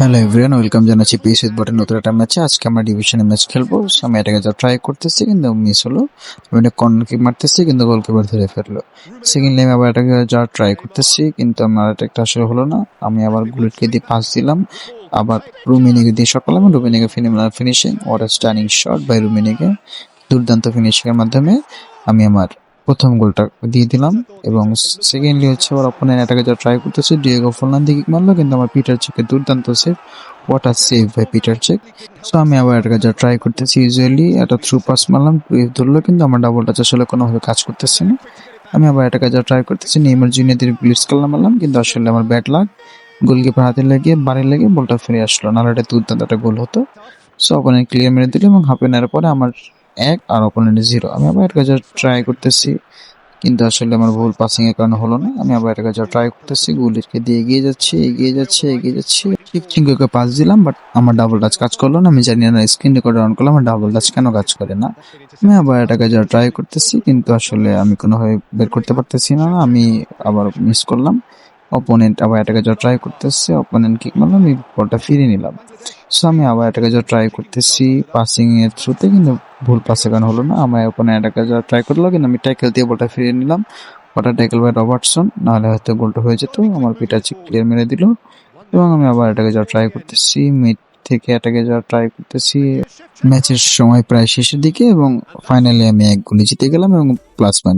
Hello everyone, welcome জানাচ্ছি PS with বটের নতুন একটা ম্যাচে। আজকে আমরা ডিভিশনে ম্যাচ খেলবো। আমি এটাকে যা ট্রাই করতেছি কিন্তু মিস হলো। আমি একটা কর্নার কিক মারতেছি কিন্তু গোলকিপার ধরে ফেললো। সেকেন্ডলি আমি আবার এটাকে যা ট্রাই করতেছি কিন্তু আমার এটা আসলে হলো না। আমি আবার বুলেটকে দিয়ে পাস দিলাম, আবার রুমিনিকে দিয়ে শট করলাম। রুমিনিকে finishing, what a stunning shot by রুমিনিকে। দুর্দান্ত ফিনিশিং এর মাধ্যমে আমি আমার প্রথম গোলটা দিয়ে দিলাম। এবং সেকেন্ডলি হচ্ছে ওর অপোনেন্ট এটাকে যা ট্রাই করতেছে, ডিয়েগো ফর্নান্দি কিক মারলো কিন্তু আমার পিটার চেকের দুর্দান্ত save. What are save by Peter Cech. So আমি আবার এটাকে যা ট্রাই করতেছি, ইউজুয়ালি একটা থ্রু পাস মারলাম, ধরলো কিন্তু আমার ডাবল টাচ আসলে কোনোভাবে কাজ করতেছে না। আমি আবার এটাকে যা ট্রাই করতেছি, নেইমার জুনিয়রদের ব্লিটজ করলাম মারলাম কিন্তু আসলে আমার ব্যাড লাক, গোলকিপার হাতে লেগে বাড়ি লেগে বলটা ফিরে আসলো, নাহলে এটা দুর্দান্ত একটা গোল হতো। সো অপোনেন্ট ক্লিয়ার মেরে দিল এবং হাফ এন আওয়ার পরে আমার 1 আর অপোনেন্ট 0। আমি আবার এটাকে যা ট্রাই করতেছি কিন্তু আসলে আমার ভুল পাসিং এর কারণে হলো না। আমি আবার এটাকে যা ট্রাই করতেছি, গুলিকে দিয়ে এগিয়ে যাচ্ছি। ঠিক চিঙ্গুকে পাস দিলাম, বাট আমার ডাবল টাচ কাজ করলো না। আমি জানি না স্ক্রিন রেকর্ডার অন করলাম, আমার ডাবল টাচ কেন কাজ করে না। আমি আবার এটাকে যা ট্রাই করতেছি কিন্তু আসলে আমি কোনোভাবে বের করতে পারতেছি না। আমি আবার মিস করলাম। অপোনেন্ট আবার এটাকে যা ট্রাই করতেছে, অপোনেন্ট কিক মারলাম, আমি বলটা ফিরিয়ে নিলাম। সো আমি আবার এটাকে যা ট্রাই করতেছি পাসিং এর থ্রুতে কিন্তু ভুল পাসে কারণ হলো না। আমার ওখানে এটাকে যা ট্রাই করলো কিন্তু আমি ট্যাকেল দিয়ে বলটা ফিরিয়ে নিলাম। ওটা ট্যাকেল বাই রবার্টসন, নাহলে হয়তো গোলটা হয়ে যেত। আমার পিটাচি ক্লিয়ার মেরে দিল এবং আমি আবার এটাকে যা ট্রাই করতেছি, মিড থেকে এটাকে যা ট্রাই করতেছি। ম্যাচের সময় প্রায় শেষের দিকে এবং ফাইনালি আমি 1 গোলে জিতে গেলাম এবং প্লাস পয়েন্ট